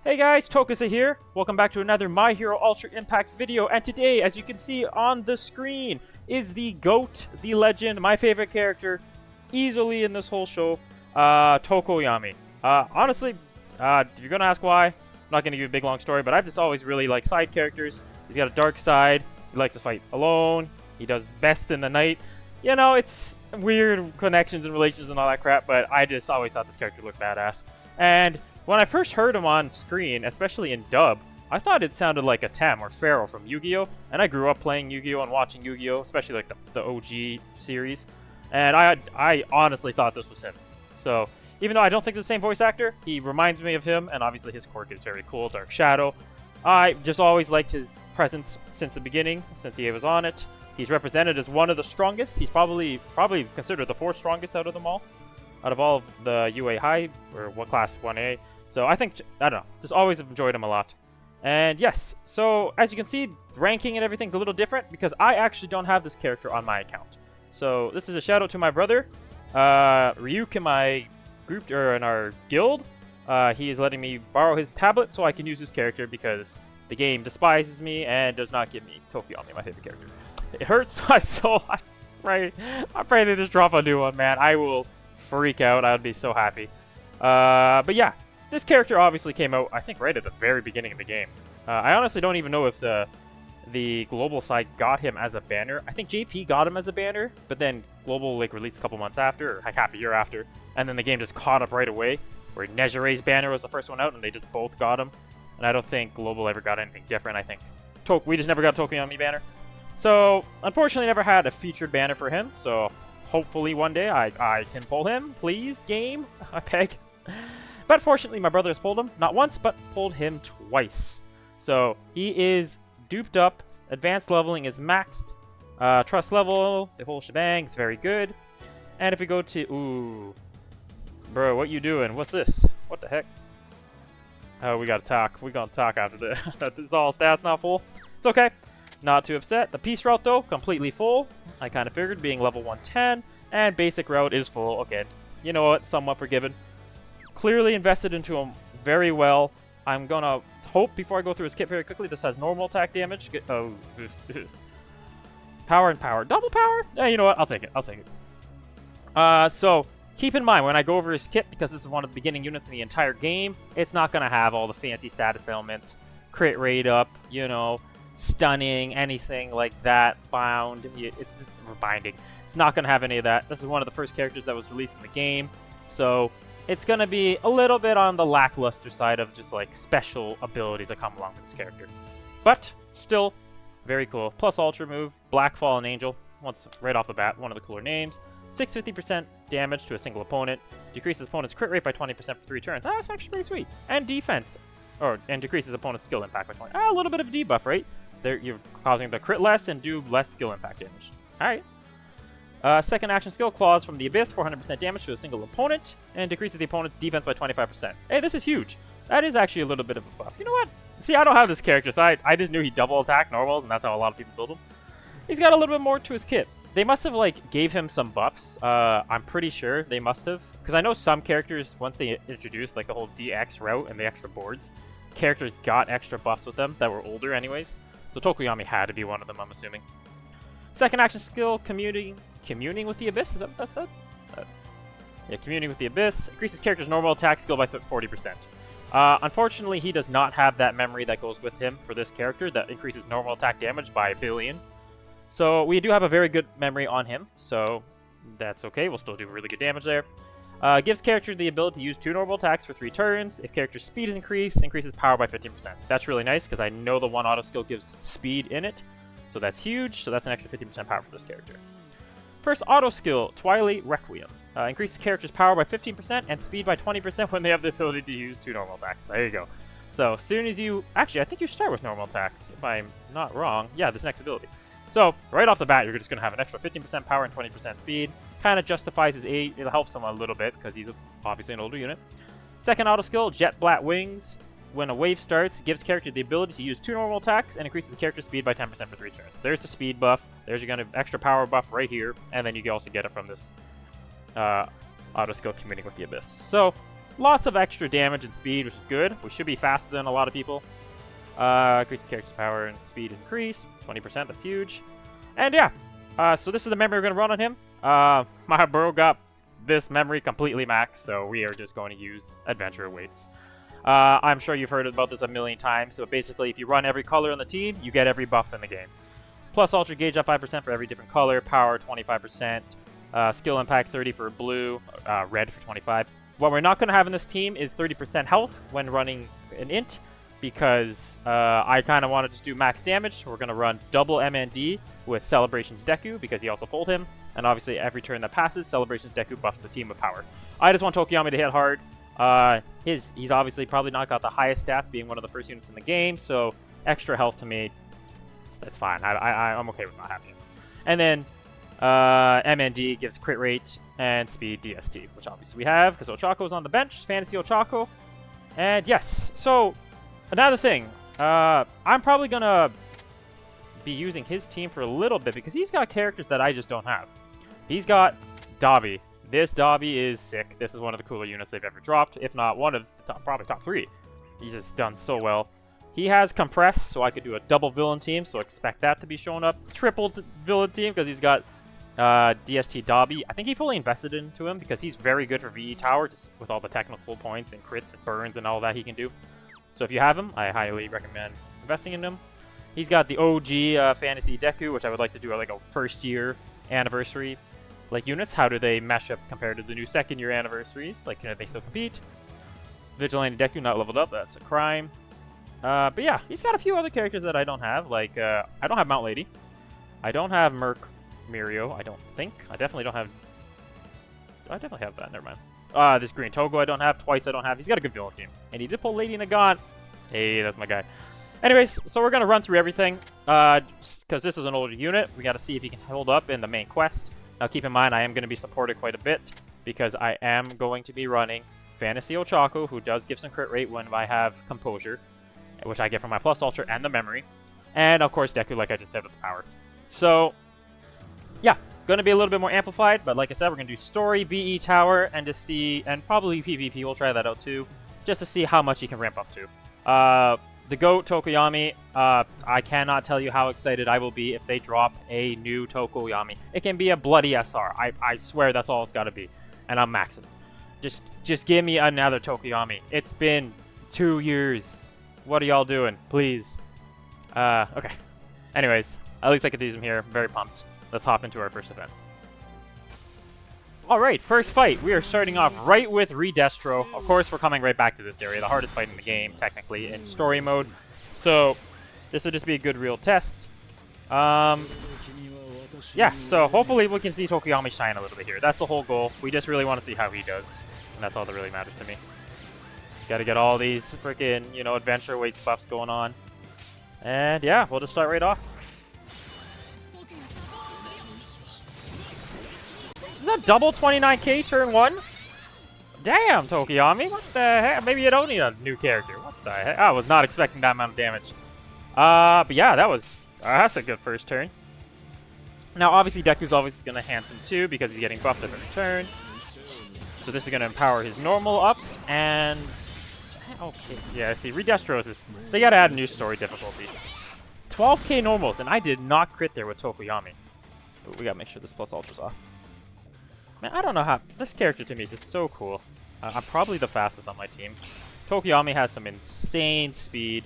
Hey guys, Tokusa here. Welcome back to another My Hero Ultra Impact video, and today, as you can see on the screen, is the GOAT, the legend, my favorite character, easily in this whole show, Tokoyami. Honestly, if you're gonna ask why, I'm not gonna give you a big long story, but I've just always really liked side characters. He's got a dark side, he likes to fight alone, he does best in the night. You know, it's weird connections and relations and all that crap, but I just always thought this character looked badass. And when I first heard him on screen, especially in dub, I thought it sounded like a Tem or Pharaoh from Yu-Gi-Oh! And I grew up playing Yu-Gi-Oh! And watching Yu-Gi-Oh! Especially like the OG series. And I honestly thought this was him. So, even though I don't think it's the same voice actor, he reminds me of him, and obviously his quirk is very cool, Dark Shadow. I just always liked his presence since the beginning, since he was on it. He's represented as one of the strongest. He's probably considered the fourth strongest out of them all. Out of all of the UA High, or what class 1A. So I think, I don't know, just always enjoyed him a lot. And yes, so as you can see, ranking and everything's a little different because I actually don't have this character on my account. So this is a shout out to my brother, Ryuk, in my group, or in our guild. He is letting me borrow his tablet so I can use this character because the game despises me and does not give me Tokoyami, my favorite character. It hurts my soul. I pray they just drop a new one, man. I will freak out. I would be so happy. But yeah. This character obviously came out, I think, right at the very beginning of the game. I honestly don't even know if the global side got him as a banner. I think JP got him as a banner, but then global released a couple months after, or like half a year after, and then the game just caught up right away, where Nejire's banner was the first one out, and they just both got him. And I don't think global ever got anything different. I think we just never got Tokoyami banner. So unfortunately, never had a featured banner for him. So hopefully one day I can pull him, please, game. I beg. But fortunately, my brother has pulled him, not once, but pulled him twice. So he is duped up, advanced leveling is maxed, trust level, the whole shebang is very good. And if we go to, ooh, bro, what you doing? What's this? What the heck? Oh, we gotta talk. We gonna talk after this. This is all stats not full. It's okay. Not too upset. The peace route, though, completely full. I kind of figured, being level 110, and basic route is full. Okay, you know what? Somewhat forgiven. Clearly invested into him very well. I'm gonna hope, before I go through his kit very quickly, this has normal attack damage. Oh, power and power. Double power? You know what? I'll take it. I'll take it. So, keep in mind, when I go over his kit, because this is one of the beginning units in the entire game, it's not gonna have all the fancy status elements, crit rate up, you know, stunning, anything like that, bound. It's just binding. It's not gonna have any of that. This is one of the first characters that was released in the game, so it's going to be a little bit on the lackluster side of just like special abilities that come along with this character. But still very cool. Plus Ultra move, Black Fallen Angel. Once right off the bat, one of the cooler names. 650% damage to a single opponent. Decreases opponent's crit rate by 20% for 3 turns. That's actually pretty sweet. And defense. And decreases opponent's skill impact by 20. A little bit of a debuff, right? You're causing the crit less and do less skill impact damage. Alright. Second action skill, Claws from the Abyss, 400% damage to a single opponent, and decreases the opponent's defense by 25%. Hey, this is huge. That is actually a little bit of a buff. You know what? See, I don't have this character, so I just knew he double attack normals, and that's how a lot of people build him. He's got a little bit more to his kit. They must have, like, gave him some buffs. I'm pretty sure they must have. Because I know some characters, once they introduced, like, the whole DX route and the extra boards, characters got extra buffs with them that were older anyways. So Tokoyami had to be one of them, I'm assuming. Second action skill, Communing with the Abyss? Is that what that said? Yeah, Communing with the Abyss. Increases character's normal attack skill by 40%. Unfortunately, he does not have that memory that goes with him for this character that increases normal attack damage by 1 billion. So we do have a very good memory on him, so that's okay. We'll still do really good damage there. Gives character the ability to use 2 normal attacks for 3 turns. If character's speed is increased, increases power by 15%. That's really nice because I know the one auto skill gives speed in it. So that's huge, so that's an extra 50% power for this character. First auto skill, Twilight Requiem. Increases character's power by 15% and speed by 20% when they have the ability to use 2 normal attacks. There you go. So as soon as you... Actually, I think you start with normal attacks, if I'm not wrong. Yeah, this next ability. So right off the bat, you're just going to have an extra 15% power and 20% speed. Kind of justifies his age. It'll help him a little bit because he's obviously an older unit. Second auto skill, Jet Black Wings. When a wave starts, gives character the ability to use 2 normal attacks and increases the character's speed by 10% for 3 turns. There's the speed buff. There's your kind of extra power buff right here. And then you can also get it from this auto skill, Communing with the Abyss. So, lots of extra damage and speed, which is good. We should be faster than a lot of people. Increase the character's power and speed increase. 20%, that's huge. And yeah, so this is the memory we're going to run on him. My bro got this memory completely maxed, so we are just going to use adventure weights. I'm sure you've heard about this a million times. So basically, if you run every color on the team, you get every buff in the game. Plus Ultra Gauge up 5% for every different color, power 25%, skill impact 30 for blue, red for 25. What we're not going to have in this team is 30% health when running an int, because I kind of want to just do max damage. So we're going to run double MND with Celebrations Deku, because he also pulled him. And obviously, every turn that passes, Celebrations Deku buffs the team with power. I just want Tokoyami to hit hard. He's obviously probably not got the highest stats, being one of the first units in the game, so extra health to me, that's fine. I'm okay with not having it. And then MND gives crit rate and speed DST, which obviously we have, because Ochako's on the bench, Fantasy Ochako. And yes, so another thing, I'm probably going to be using his team for a little bit, because he's got characters that I just don't have. He's got Dabi. This Dabi is sick. This is one of the cooler units they've ever dropped, if not one of the probably top 3. He's just done so well. He has Compress, so I could do a double villain team, so expect that to be showing up. Triple villain team, because he's got DST Dabi. I think he fully invested into him, because he's very good for VE Tower, just with all the technical points and crits and burns and all that he can do. So if you have him, I highly recommend investing in him. He's got the OG Fantasy Deku, which I would like to do like a first-year anniversary like units. How do they mesh up compared to the new second-year anniversaries? Like, can they still compete? Vigilante Deku not leveled up. That's a crime. But yeah, he's got a few other characters that I don't have. Like, I don't have Mount Lady. I don't have Merc Mirio, I don't think. I definitely don't have... I definitely have that. Never mind. This Green Togo I don't have. Twice I don't have. He's got a good villain team. And he did pull Lady Nagant. Hey, that's my guy. Anyways, so we're going to run through everything. Because this is an older unit. We got to see if he can hold up in the main quest. Now keep in mind, I am going to be supported quite a bit, because I am going to be running Fantasy Ochako, who does give some crit rate when I have Composure, which I get from my Plus Ultra and the Memory. And of course Deku, like I just said, with the power. So, yeah, going to be a little bit more amplified, but like I said, we're going to do Story, VE Tower, and to see, and probably PvP, we'll try that out too, just to see how much he can ramp up to. The GOAT Tokoyami, I cannot tell you how excited I will be if they drop a new Tokoyami. It can be a bloody SR. I swear that's all it's got to be. And I'm maxing. Just give me another Tokoyami. It's been 2 years. What are y'all doing? Please. Okay. Anyways, at least I could use him here. I'm very pumped. Let's hop into our first event. Alright, first fight. We are starting off right with Redestro. Of course, we're coming right back to this area. The hardest fight in the game, technically, in story mode. So, this will just be a good real test. Yeah, so hopefully we can see Tokoyami shine a little bit here. That's the whole goal. We just really want to see how he does. And that's all that really matters to me. Gotta get all these freaking, you know, adventure weights buffs going on. And yeah, we'll just start right off. Is that double 29k turn 1? Damn, Tokoyami. What the heck? Maybe you don't need a new character. What the heck? I was not expecting that amount of damage. But yeah, that's a good first turn. Now, obviously, Deku's obviously going to enhance him too, because he's getting buffed every turn. So this is going to empower his normal up, and... Okay, yeah, see, Redestros is... They got to add a new story difficulty. 12k normals, and I did not crit there with Tokoyami. But we got to make sure this plus ultra's off. Man, I don't know how... This character to me is just so cool. I'm probably the fastest on my team. Tokoyami has some insane speed.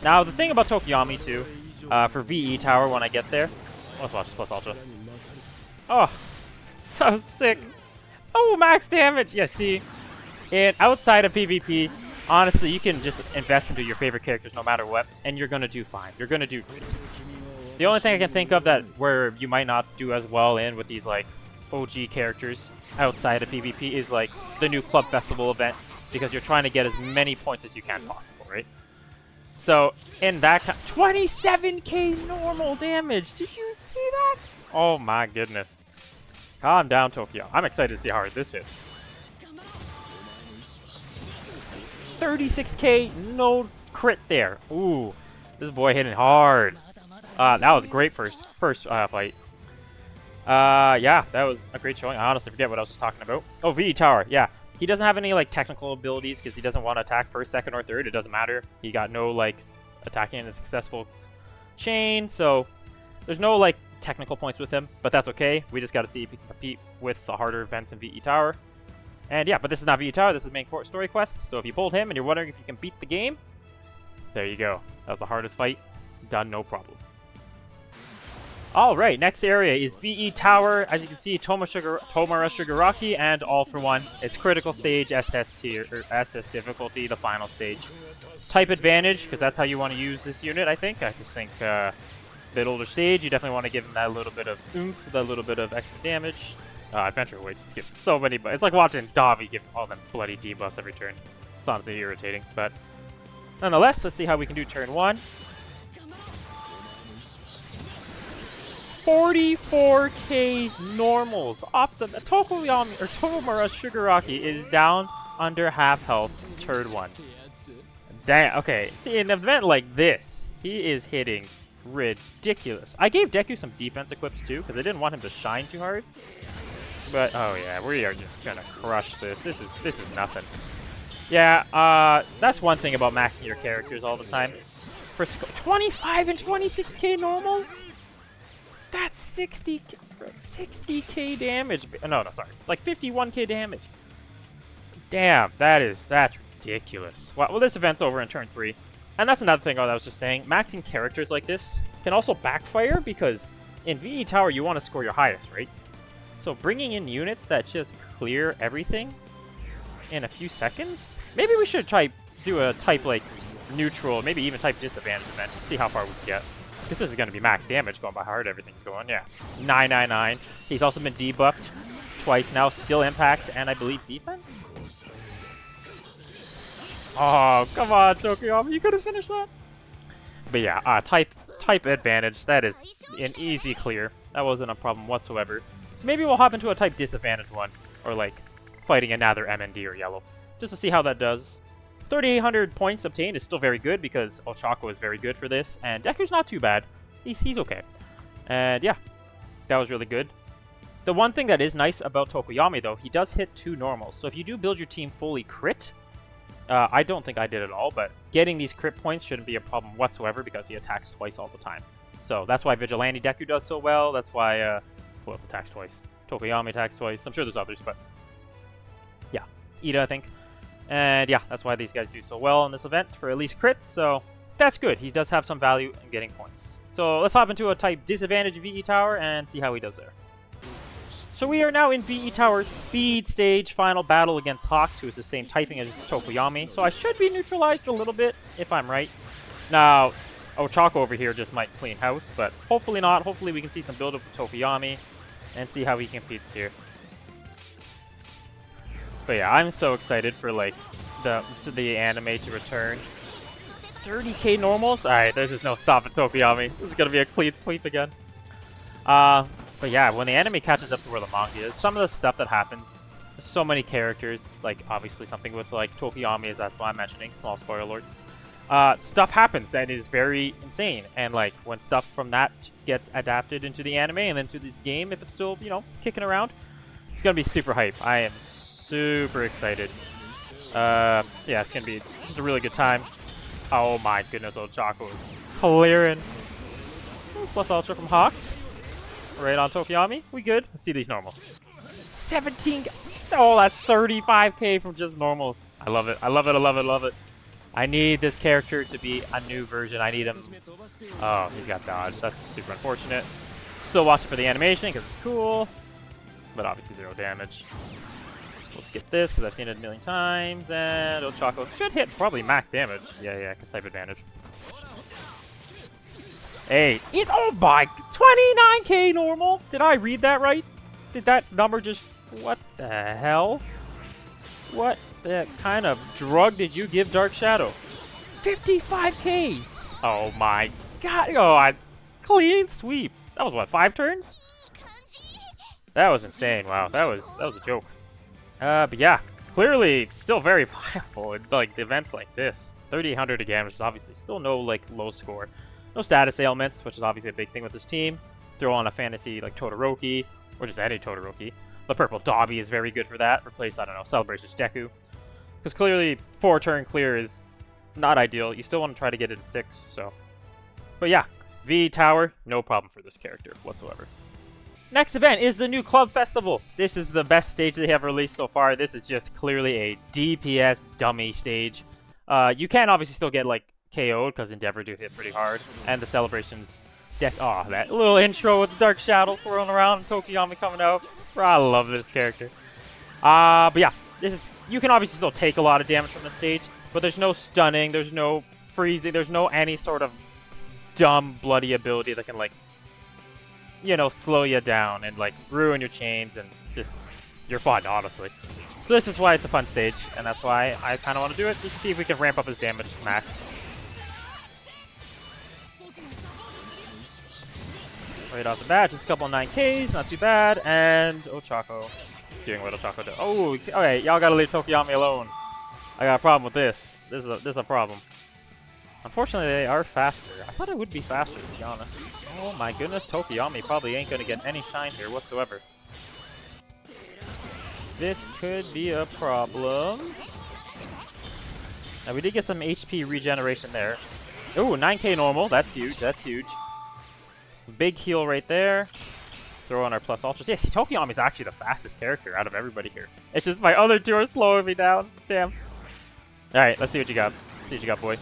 Now, the thing about Tokoyami, too, for VE Tower when I get there... Let's watch this plus ultra. Oh, so sick. Oh, max damage! Yeah, see? And outside of PvP, honestly, you can just invest into your favorite characters no matter what, and you're going to do fine. You're going to do great. The only thing I can think of that where you might not do as well in with these, like, OG characters outside of PvP is like the new Club Festival event, because you're trying to get as many points as you can possible, right? So in that 27k normal damage, did you see that? Oh my goodness. Calm down, Tokyo. I'm excited to see how hard this hits. 36k, no crit there. Ooh, this boy hitting hard. That was a great first fight. Yeah, that was a great showing. I honestly forget what I was just talking about. Oh, VE Tower, yeah. He doesn't have any like technical abilities because he doesn't want to attack first, second, or third. It doesn't matter. He got no like attacking in a successful chain, so there's no like technical points with him, but that's okay. We just got to see if he can compete with the harder events in VE Tower. And yeah, but this is not VE Tower, this is main story quest. So if you pulled him and you're wondering if you can beat the game, there you go. That was the hardest fight. Done, no problem. Alright, next area is VE Tower. As you can see, Tomura Shigaraki and All For One. It's critical stage, SS tier, or SS difficulty, the final stage. Type advantage, because that's how you want to use this unit, I think. I just think bit older stage, you definitely want to give him that little bit of oomph, that little bit of extra damage. Adventure Weight just gives so many, but it's like watching Davi give all them bloody debuffs every turn. It's honestly irritating, but nonetheless, let's see how we can do turn 1. 44k normals. Opposite Tokoyami or Tomura Shigaraki is down under half health turn 1. Damn, okay. See, in an event like this, he is hitting ridiculous. I gave Deku some defense equips too, because I didn't want him to shine too hard. But oh yeah, we are just gonna crush this. This is nothing. Yeah, that's one thing about maxing your characters all the time. For 25 and 26k normals, that's 60k damage. No, sorry, like 51k damage. Damn, that's ridiculous. Well, this event's over in turn 3. And that's another thing I was just saying. Maxing characters like this can also backfire because in VE Tower you want to score your highest, right? So bringing in units that just clear everything in a few seconds? Maybe we should try do a type like neutral, maybe even type disadvantage event to see how far we can get. Because this is going to be max damage going by how hard everything's going. Yeah, 999. He's also been debuffed twice now. Skill impact and I believe defense? Oh, come on, Tokoyami, you could have finished that. But yeah, type advantage, that is an easy clear. That wasn't a problem whatsoever. So maybe we'll hop into a type disadvantage one, or like fighting another MND or yellow, just to see how that does. 3,800 points obtained is still very good because Ochako is very good for this, and Deku's not too bad. He's okay. And yeah, that was really good. The one thing that is nice about Tokoyami though, he does hit 2 normals. So if you do build your team fully crit, I don't think I did at all, but getting these crit points shouldn't be a problem whatsoever because he attacks twice all the time. So that's why Vigilante Deku does so well. That's why, who else attacks twice? Tokoyami attacks twice. I'm sure there's others, but yeah. Ida, I think. And yeah, that's why these guys do so well in this event for at least crits. So that's good. He does have some value in getting points. So let's hop into a type disadvantage VE Tower and see how he does there. So we are now in VE Tower Speed Stage, final battle against Hawks, who is the same typing as Tokoyami. So I should be neutralized a little bit, if I'm right. Now, Ochako over here just might clean house, but hopefully not. Hopefully we can see some build-up with Tokoyami and see how he competes here. But yeah, I'm so excited for like the anime to return. 30k normals? Alright, there's just no stopping Tokoyami. This is gonna be a clean sweep again. But yeah, when the anime catches up to where the manga is, some of the stuff that happens, there's so many characters, like obviously something with like Tokoyami is that's why I'm mentioning, small spoiler alerts. Stuff happens that is very insane, and like when stuff from that gets adapted into the anime and into this game, if it's still, you know, kicking around, it's gonna be super hype. I am super excited. Yeah, it's gonna be just a really good time. Oh my goodness, Ochako is clearing. Plus Ultra from Hawks. Right on Tokoyami. We good? Let's see these normals. 17. Oh, that's 35k from just normals. I love it. I love it. I love it. I love it. I need this character to be a new version. I need him. Oh, he's got dodge. That's super unfortunate. Still watching for the animation because it's cool. But obviously 0 damage. We'll skip this because I've seen it a million times. And Ochako should hit probably max damage. Yeah, because type advantage. Hey, oh my, 29k normal? Did I read that right? Did that number just, what the hell? What the kind of drug did you give Dark Shadow? 55k! Oh my god, oh, clean sweep. That was what, 5 turns? That was insane, wow, that was a joke. But yeah, clearly still very viable in like events like this. 3,800 again, which is obviously still no like low score. No status ailments, which is obviously a big thing with this team. Throw on a fantasy like Todoroki, or just any Todoroki. The purple Dobby is very good for that. Replace, I don't know, Celebration's Deku. Because clearly 4-turn clear is not ideal. You still want to try to get it in 6, so. But yeah, V Tower, no problem for this character whatsoever. Next event is the new Club Festival. This is the best stage they have released so far. This is just clearly a DPS dummy stage. You can obviously still get, like, KO'd, because Endeavor do hit pretty hard. And the Celebrations deck. Oh, that little intro with the Dark Shadow swirling around and Tokoyami coming out. Bro, I love this character. But yeah, this is. You can obviously still take a lot of damage from the stage, but there's no stunning, there's no freezing, there's no any sort of dumb, bloody ability that can, like, you know, slow you down and, like, ruin your chains and just, you're fun, honestly. So this is why it's a fun stage, and that's why I kind of want to do it, just to see if we can ramp up his damage max. Right off the bat, just a couple of 9Ks, not too bad, and Ochako doing what Ochako does. Oh, okay, y'all gotta leave Tokoyami alone. I got a problem with this. This is a problem. Unfortunately, they are faster. I thought it would be faster, to be honest. Oh my goodness, Tokoyami probably ain't gonna get any shine here whatsoever. This could be a problem. Now, we did get some HP regeneration there. Oh, 9K normal. That's huge. That's huge. Big heal right there. Throw on our plus ultras. Yeah, see, Tokoyami is actually the fastest character out of everybody here. It's just my other two are slowing me down. Damn. Alright, let's see what you got. Let's see what you got, boy.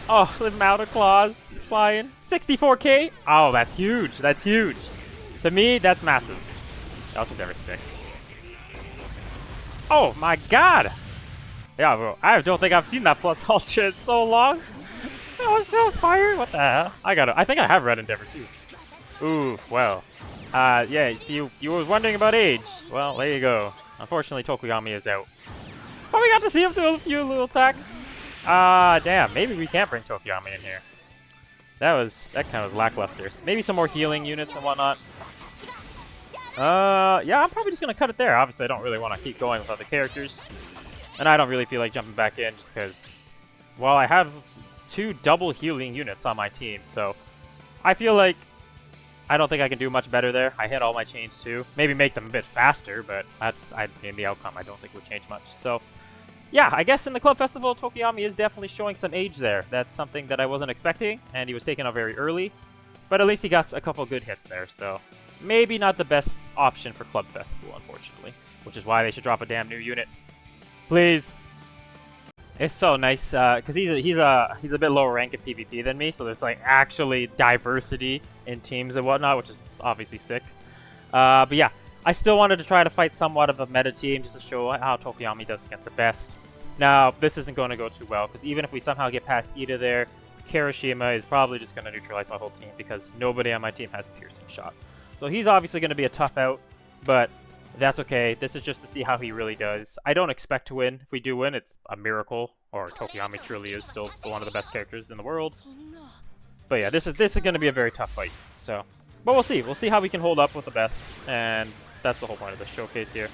Oh, the Mouter Claws flying. 64K. Oh, that's huge. That's huge. To me, that's massive. Also, never sick. Oh my god. Yeah, bro. I don't think I've seen that plus ultra in so long. That was so fire. What the hell? I think I have Red Endeavor too. Ooh, well. Yeah, you were wondering about age. Well, there you go. Unfortunately, Tokoyami is out. But we got to see him do a few little attacks. Damn. Maybe we can't bring Tokoyami in here. That kind of was lackluster. Maybe some more healing units and whatnot. Yeah, I'm probably just going to cut it there. Obviously, I don't really want to keep going with other characters. And I don't really feel like jumping back in just because, well, I have 2 double healing units on my team. So I feel like I don't think I can do much better there. I hit all my chains too. Maybe make them a bit faster, but in the outcome, I don't think would change much. So yeah, I guess in the Club Festival, Tokoyami is definitely showing some age there. That's something that I wasn't expecting, and he was taken out very early. But at least he got a couple good hits there, so maybe not the best option for Club Festival, unfortunately. Which is why they should drop a damn new unit. Please. It's so nice, because he's a bit lower rank in PvP than me, so there's like actually diversity in teams and whatnot, which is obviously sick. But yeah, I still wanted to try to fight somewhat of a meta team just to show how Tokoyami does against the best. Now, this isn't going to go too well, because even if we somehow get past Ida there, Kirishima is probably just going to neutralize my whole team, because nobody on my team has a piercing shot. So he's obviously going to be a tough out, but that's okay. This is just to see how he really does. I don't expect to win. If we do win, it's a miracle, or Tokoyami truly is still one of the best characters in the world. But yeah, this is going to be a very tough fight. So, but we'll see. We'll see how we can hold up with the best, and that's the whole point of the showcase here.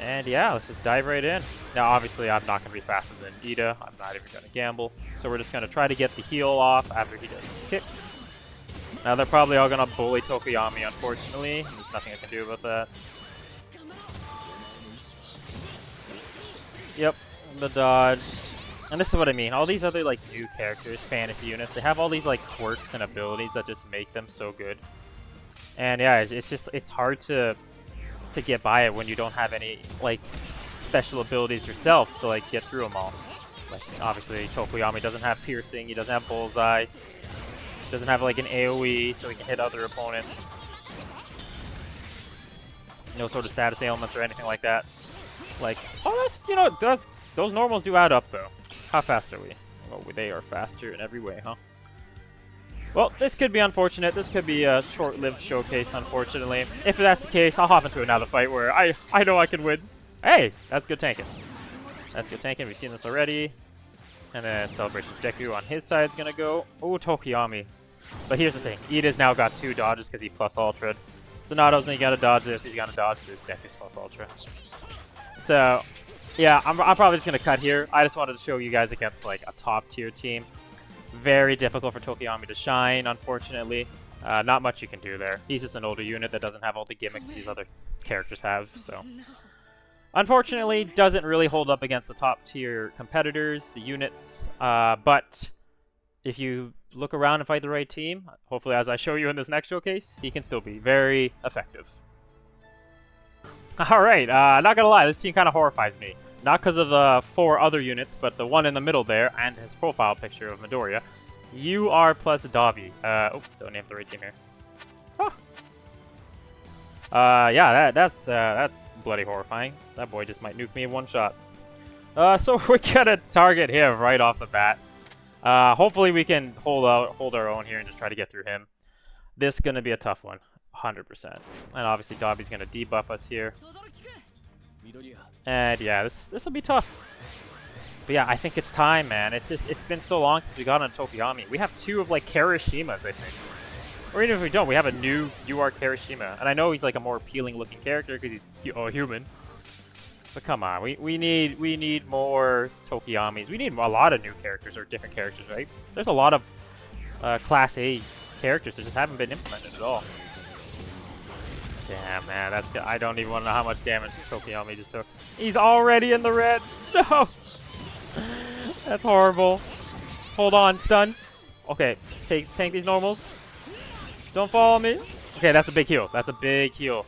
And yeah, let's just dive right in. Now, obviously, I'm not going to be faster than Ida. I'm not even going to gamble. So we're just going to try to get the heal off after he does his kick. Now, they're probably all going to bully Tokoyami, unfortunately. There's nothing I can do about that. Yep, the dodge. And this is what I mean. All these other, like, new characters, fantasy units, they have all these, like, quirks and abilities that just make them so good. And yeah, it's hard to get by it when you don't have any, like, special abilities yourself to, like, get through them all. Like, obviously, Tokoyami doesn't have piercing, he doesn't have bullseye, he doesn't have, like, an AoE, so he can hit other opponents. No sort of status ailments or anything like that. Like, oh, that's, you know, those normals do add up, though. How fast are we? Well, they are faster in every way, huh? Well, this could be unfortunate. This could be a short-lived showcase, unfortunately. If that's the case, I'll hop into another fight where I know I can win. Hey, that's good tanking. That's good tanking. We've seen this already. And then Celebration Deku on his side is going to go. Oh, Tokoyami. But here's the thing. Ida's now got 2 dodges because he plus ultra. So not only got to dodge this, he's got to dodge this Deku's plus ultra. So, yeah, I'm probably just going to cut here. I just wanted to show you guys against, like, a top-tier team. Very difficult for Tokoyami to shine, unfortunately. Not much you can do there. He's just an older unit that doesn't have all the gimmicks these other characters have, so... Unfortunately, doesn't really hold up against the top tier competitors, the units, but if you look around and fight the right team, hopefully as I show you in this next showcase, he can still be very effective. Alright, not gonna lie, this team kind of horrifies me. Not because of the 4 other units, but the one in the middle there, and his profile picture of Midoriya. UR plus Dobby. Oh, don't name the right team here. Oh. Yeah, that's bloody horrifying. That boy just might nuke me in one shot. So we're gonna target him right off the bat. Hopefully we can hold our own here and just try to get through him. This is gonna be a tough one, 100%. And obviously Dobby's gonna debuff us here. And yeah, this will be tough. But yeah, I think it's time, man. It's been so long since we got on Tokoyami. We have 2 of like Kirishimas, I think. Or even if we don't, we have a new UR Kirishima. And I know he's like a more appealing looking character because he's human. But come on, we need more Tokoyamis. We need a lot of new characters or different characters, right? There's a lot of Class A characters that just haven't been implemented at all. Damn, man, I don't even want to know how much damage Tokoyami just took. He's already in the red. No! That's horrible. Hold on, stun. Okay, tank these normals. Don't follow me. Okay, that's a big heal. That's a big heal.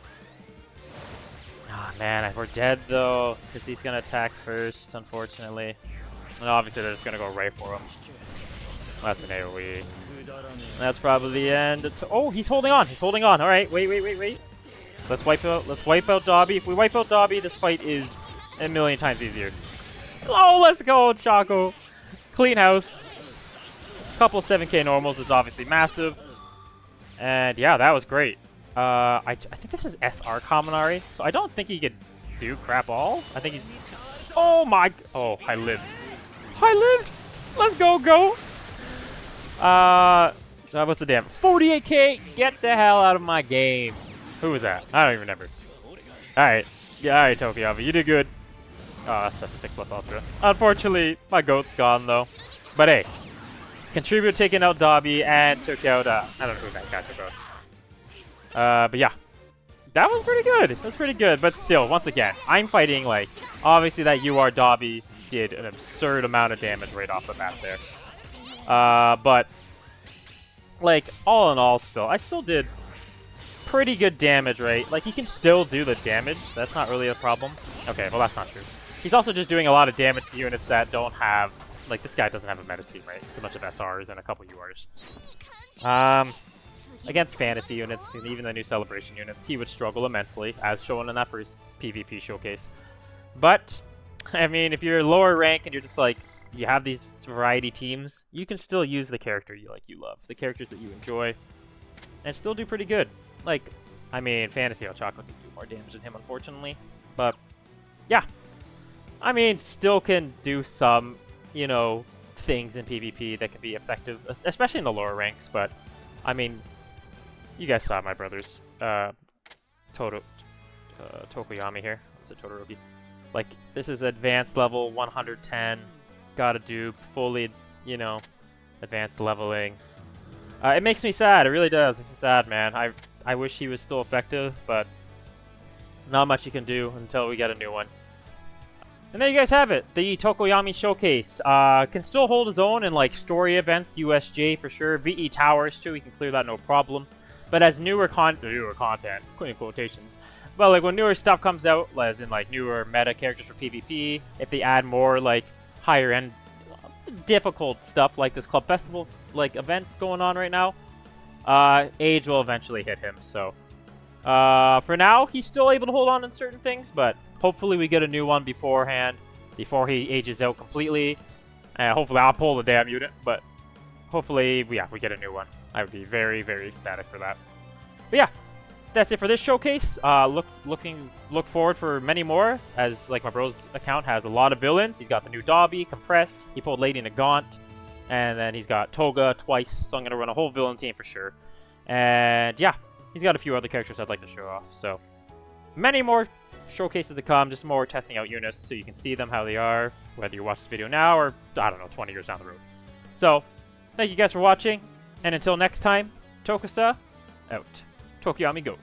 Ah, man, we're dead though, because he's gonna attack first, unfortunately. And obviously they're just gonna go right for him. That's an AoE. That's probably the end. Oh, he's holding on. He's holding on. All right, wait. Let's wipe out Dobby. If we wipe out Dobby, this fight is a million times easier. Oh, let's go, Choco. Clean house. Couple 7k normals is obviously massive. And yeah, that was great. I think this is SR Kaminari, so I don't think he could do crap all. I think he's... Oh my... Oh, I lived. Let's go. What's the damn? 48k? Get the hell out of my game. Who was that? I don't even remember. Alright. Yeah, alright, Tokoyami. You did good. Oh, that's such a 6+ Ultra. Unfortunately, my GOAT's gone, though. But hey. Contribute taking out Dobby and took out, I don't know who that guy took out. But yeah. That was pretty good. That was pretty good. But still, once again, I'm fighting, like, obviously that UR Dobby did an absurd amount of damage right off the bat there. But, like, all in all, still, I still did pretty good damage, right? Like, he can still do the damage. That's not really a problem. Okay, well, that's not true. He's also just doing a lot of damage to units that don't have... Like, this guy doesn't have a meta team, right? It's a bunch of SRs and a couple URs. Against fantasy units, and even the new celebration units, he would struggle immensely, as shown in that first PvP showcase. But, I mean, if you're lower rank and you're just like, you have these variety teams, you can still use the character you love, the characters that you enjoy, and still do pretty good. Like, I mean, Fantasy Ochako can do more damage than him, unfortunately. But, yeah. I mean, still can do some, you know, things in PvP that can be effective, especially in the lower ranks. But, I mean, you guys saw my brother's Tokoyami here. What's it, Todoroki? Like, this is advanced level 110. Gotta do fully, you know, advanced leveling. It makes me sad. It really does. It makes me sad, man. I wish he was still effective, but not much you can do until we get a new one. And there you guys have it. The Tokoyami Showcase. Can still hold his own in, like, story events, USJ for sure. VE Towers, too. We can clear that no problem. But as newer content, putting quotations, but, like, when newer stuff comes out, as in, like, newer meta characters for PvP, if they add more, like, higher-end, difficult stuff like this Club Festival, like, event going on right now, age will eventually hit him, so... for now, he's still able to hold on in certain things, but hopefully we get a new one beforehand, before he ages out completely. Hopefully I'll pull the damn unit, but hopefully, yeah, we get a new one. I would be very, very ecstatic for that. But yeah, that's it for this showcase. Look forward for many more, as like my bro's account has a lot of villains. He's got the new Dobby, Compress, he pulled Lady in a Gaunt, and then he's got Toga twice, so I'm going to run a whole villain team for sure. And yeah, he's got a few other characters I'd like to show off, so many more showcases to come, just more testing out units so you can see them how they are, whether you watch this video now or, I don't know, 20 years down the road. So, thank you guys for watching, and until next time, Tokusa, out. Tokoyami, go.